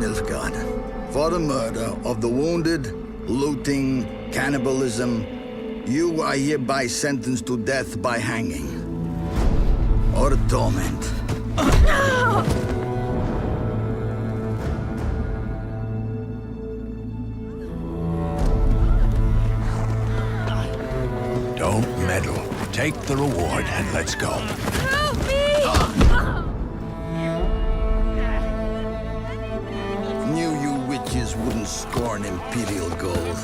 Nilfgaard for the murder of the wounded, looting, cannibalism. You are hereby sentenced to death by hanging or torment. Don't meddle. Take the reward and let's go. Help me! Knew you witches wouldn't scorn imperial gold.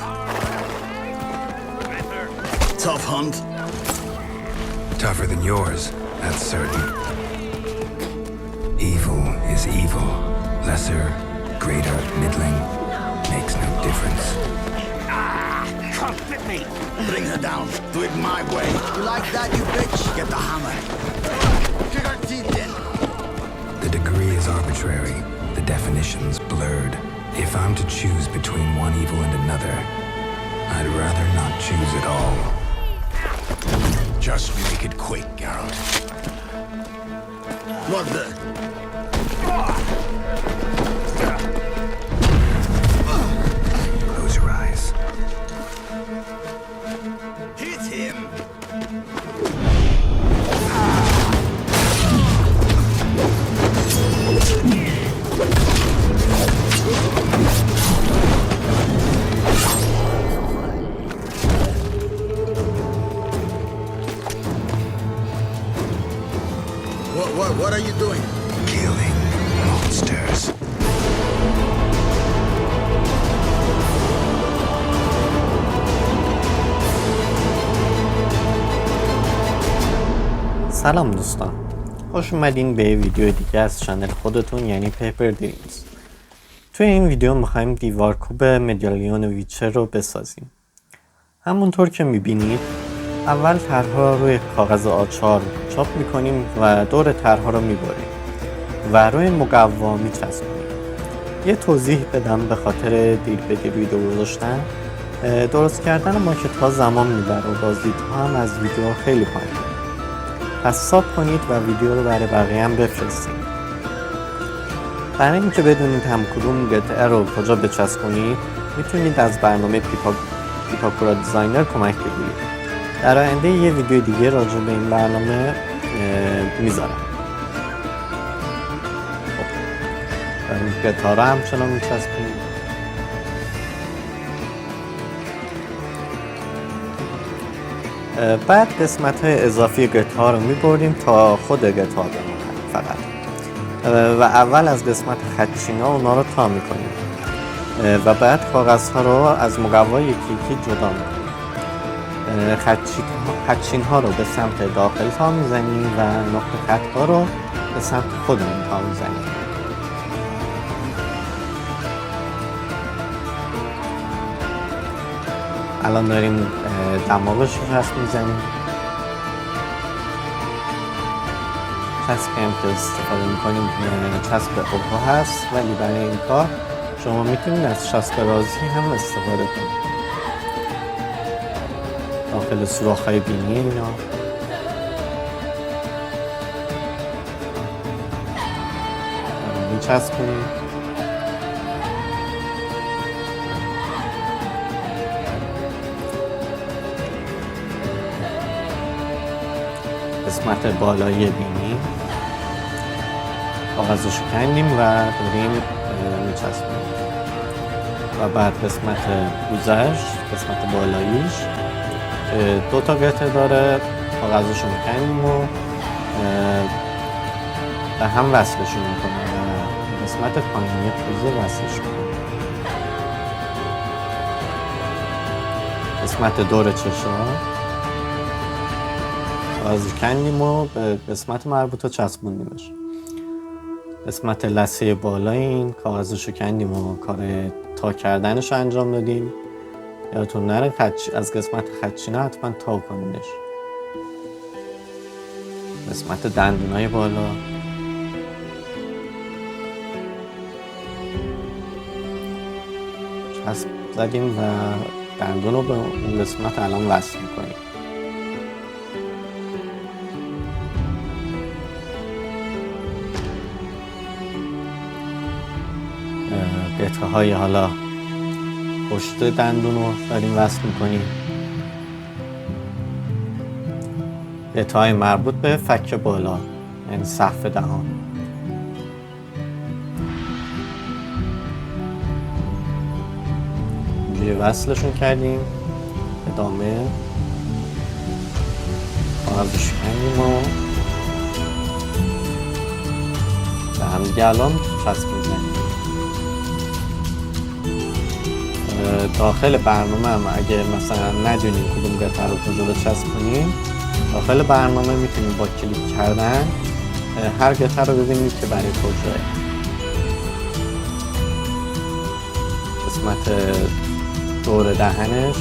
Tough hunt. Tougher than yours, that's certain. Evil is evil. Lesser, greater, middling, makes no difference. Come fit me! Bring her down. Do it my way. You like that, you bitch? Get the hammer. Kick her teeth in. The degree is arbitrary, the definitions blurred. If I'm to choose between one evil and another, I'd rather not choose at all. Just make it quick, Geralt. What the? Close your eyes. Hit him. What are you doing? Killing monsters. سلام دوستان، خوش اومدین به ویدیو دیگه از چنل خودتون یعنی پیپر دریمز. توی این ویدیو میخوایم دیوارکوب مدالیون ویچر رو بسازیم. همونطور که میبینید اول طرح‌ها رو روی کاغذ آچار چاپ میکنیم و دور طرح‌ها رو میبریم و روی مقوا میچسبونیم. یه توضیح بدم به خاطر دیر به دیر ویدیو گذاشتن. درست کردن ماکت‌ها زمان میبره و بازدیدها هم از ویدیو خیلی پایین. پس ساب کنید و ویدیو رو برای بقیه هم بفرستید. برای اینکه بدونید هم کدوم قطعه رو کجا بچسبونید میتونید از برنامه پیتاگورا دیزاینر کمک بگیرید. در آینده یه ویدیو دیگه راجع به این برنامه میذارم. قطعه رو همچنان میچسبونید. بعد قسمت های اضافی گیتار رو میبریم تا خود گیتار بمونه فقط و اول از قسمت خدچینا اونا رو تا میکنیم و بعد کاغذ ها رو از مقوای یکی یکی جدا میکنیم. خدچین ها رو به سمت داخل تا میزنیم و نقطه خط ها رو به سمت خودمون تا میزنیم. الان داریم دماغش رو چسب میزنیم. چسبی هم که استفاده میکنیم چسب اوها هست، ولی برای این کار شما میتونید از چسب رازی هم استفاده کنید داخل سوراخ‌های بینی اینا. میچسبونیم. قسمت بالایی بینی کاغذشو کندیم و داریم میچسبونیم و بعد قسمت گوزش، قسمت بالاییش دو تا قطعه داره، کاغذشو میکندیم و به هم وصلشون میکنیم و قسمت پایینی پوزه وصلش میکنیم. قسمت دور چشم کاغذ کندیم و به قسمت مربوطه چسبوندیمش. قسمت لثه بالای این کاغذشو کندیم و کار تا کردنش انجام دادیم. یادتون نره از قسمت خدچینه حتما تا کنینش. قسمت دندونای بالا چسب زدیم و دندون رو به اون قسمت الان وصل میکنیم. قطعه های حالا پشت دندون رو داریم وصل میکنیم. قطعه های مربوط به فک بالا یعنی سقف دهان. اینجوری وصلشون کردیم. ادامه کاغذش کندیم و به هم دیگه الان چسب میزنیم. داخل برنامه هم اگه مثلا ندونیم کدوم قطعه رو کجا بچسب کنیم، داخل برنامه میتونیم با کلیک کردن هر قطعه رو ببینید که برای کجاه. قسمت دور دهنش،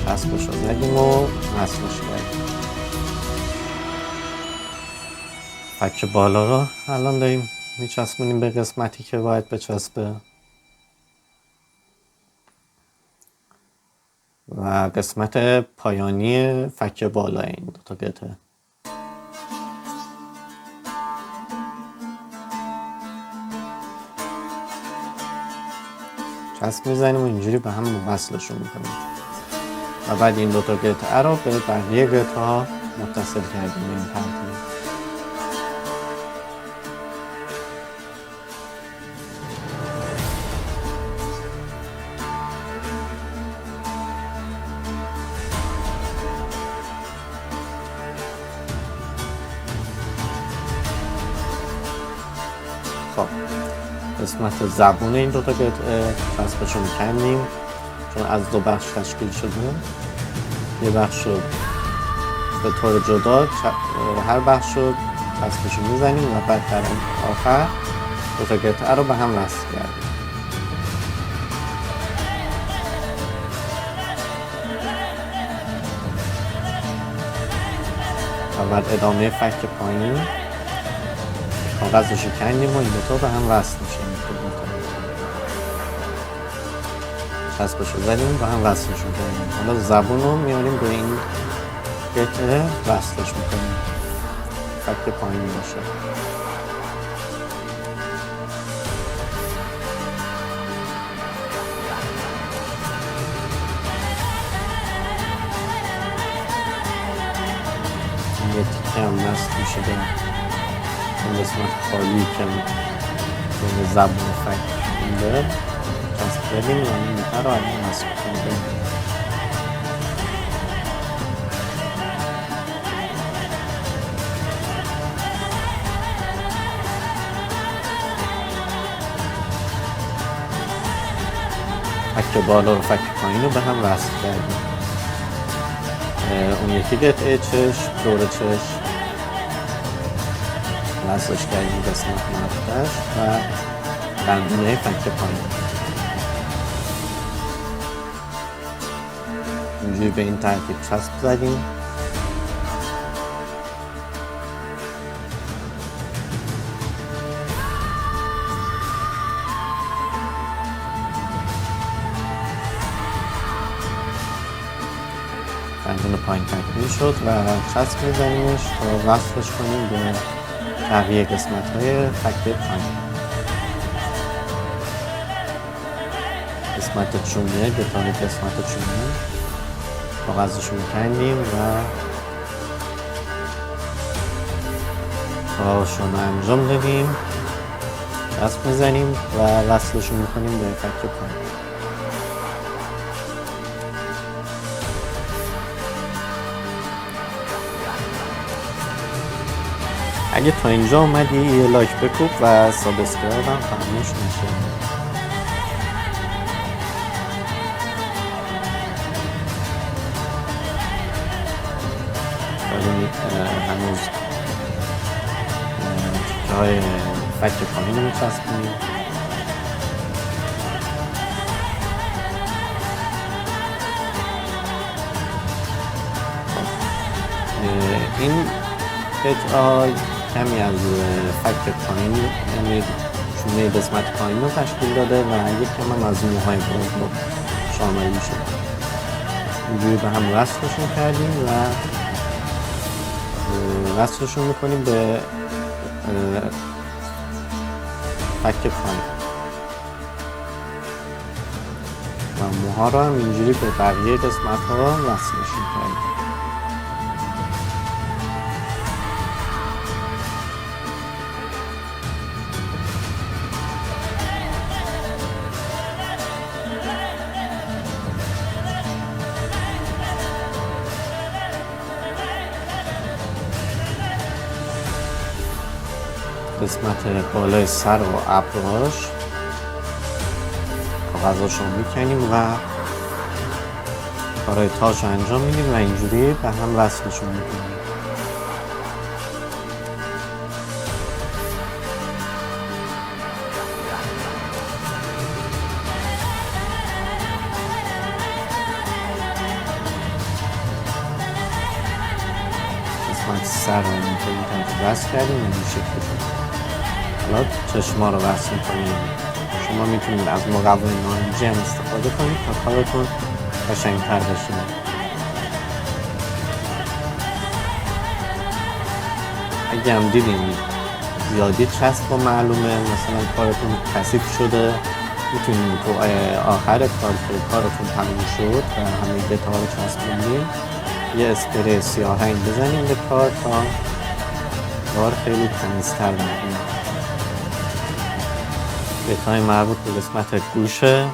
چسبش رو زدیم و وصلش کردیم. فک بالا رو الان داریم میچسبونیم به قسمتی که باید بچسبه و قسمت پایانی فک بالا این دوتا قطعه. چسب میزنیم و اینجوری به هم وصلشون میکنیم و بعد این دوتا قطعه رو به بقیه قطعه ها متصل کردیم به این ترتیب. خب قسمت زبون این دوتا قطعه چسبشون کندیم چون از دو بخش تشکیل شده. یه بخش رو به طور جدا هر بخش رو چسبشون میزنیم و بعد در آخر دوتا قطعه رو به هم وصل کردیم. و بعد ادامه فک پایین کاغذش رو کندیم و این دوتا به هم وصل میشه. چسبش رو زدیم به هم وصلشون کردیم. حالا زبون رو میاریم به این قطعه وصلش میکنیم فک پایین باشه. یه تیکه هم وصل میشه به این قسمت خالی که به زبون فک مونده. چسب بدیم و این نفر رو الان وصل کنیم. فک بالا و فک پایین رو به هم وصل کردیم. اون یکی قطعه چشم، دور چشم وصلش کردیم قسمت مربوطش و دندونه فک پایین. اینجوری به این ترتیب چسب زدیم. دندون پایین تکمیل شد و چسب میزنیمش تا وصلش کنیم به بقیه قسمت های فک پایین. قسمت چونه، قطعه قسمت چونه کاغذشون کندیم و کارشون رو انجام دادیم. چسب میزنیم و وصلشون میکنیم به فک پایین. اگه تا اینجا اومدی یه لایک بکوب و سابسکرایب هم فراموش نشه. هنوز تیکه های فک پایین رو میچسبونیم. این قطعه کمی از فک پایین یعنی چونه قسمت پایین رو تشکیل داده و یک کم هم از موهای بالا شامل میشه. اینجوری به هم وصلشون کردیم و وصلشون میکنیم به فک پایین و موها رو هم اینجوری به بقیه قسمت ها وصلشون کردیم. قسمت بالای سر و ابروهاش کاغذاش رو میکنیم و کارهای تاج رو انجام میدیم و اینجوری به هم وصلشون میکنیم. قسمت سر رو اینطوری وصل کردیم و این شکل. حالا چشما رو وصل میکنیم. شما میتونید از مقوم نارنجی هم استفاده کنید تا کارتون قشنگ‌تر بشه. اگه هم دیدین زیادی چسب و معلومه مثلا کارتون کثیف شده، میتونید تو آخر کارتون تموم شد و همه دتا رو چسبوندین یه اسپری سیاه رنگ بزنیم به کار تا کار خیلی تمیزتر بگیره. دتای مربوط به قسمت گوشه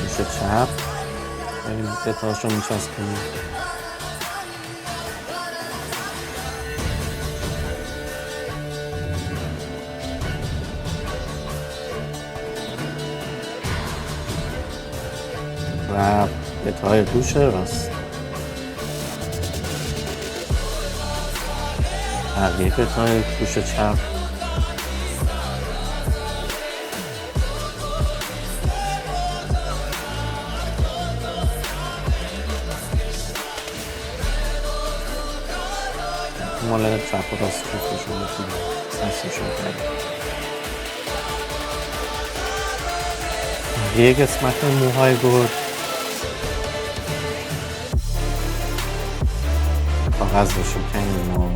گوشه چپ داریم دتاش رو میچسبونیم. و دتای گوش راست بقیه دتای گوش چپ مال چپ و راست جفتشون میتونیم سنسشون کردیم. یه قسمت موهای گرد کاغذ رو شکنیم و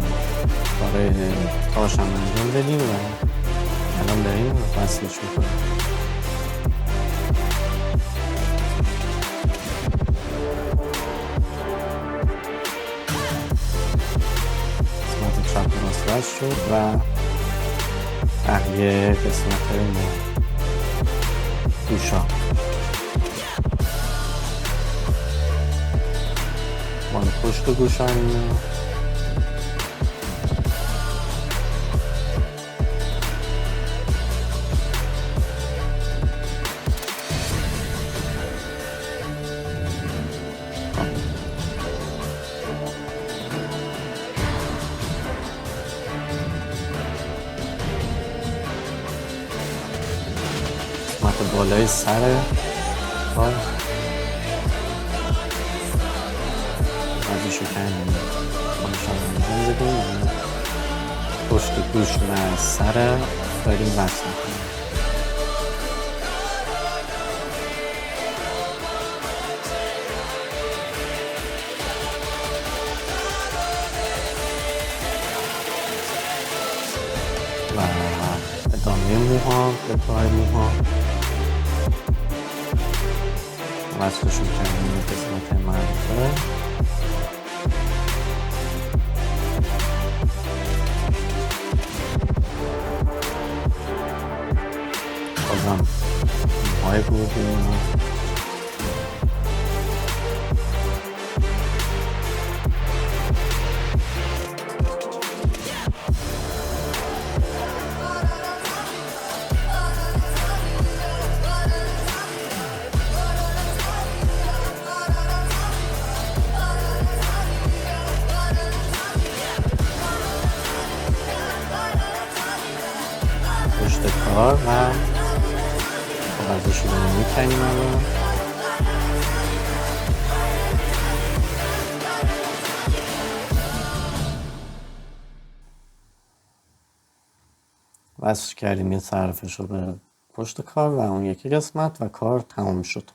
برای تاش هم انجام بدیم و الان داریم وصلش میکنیم. قسمت چپ راست وصل شد و بقیه قسمت گوشا مال پشت گوشا اینه. قسمت بالای سر پای ازشو کنیم خانشان انجام بدیم پشت گوش و سر داریم وصل میکنیم. و ادامه موها به پای موها وصلشون کردیم به قسمت معروفه. بازم موهای بودیم پشت کار و کاغذشو رو میکنیم الان وصل کردیم یه صرفش رو به پشت کار و اون یکی قسمت و کار تمام شد.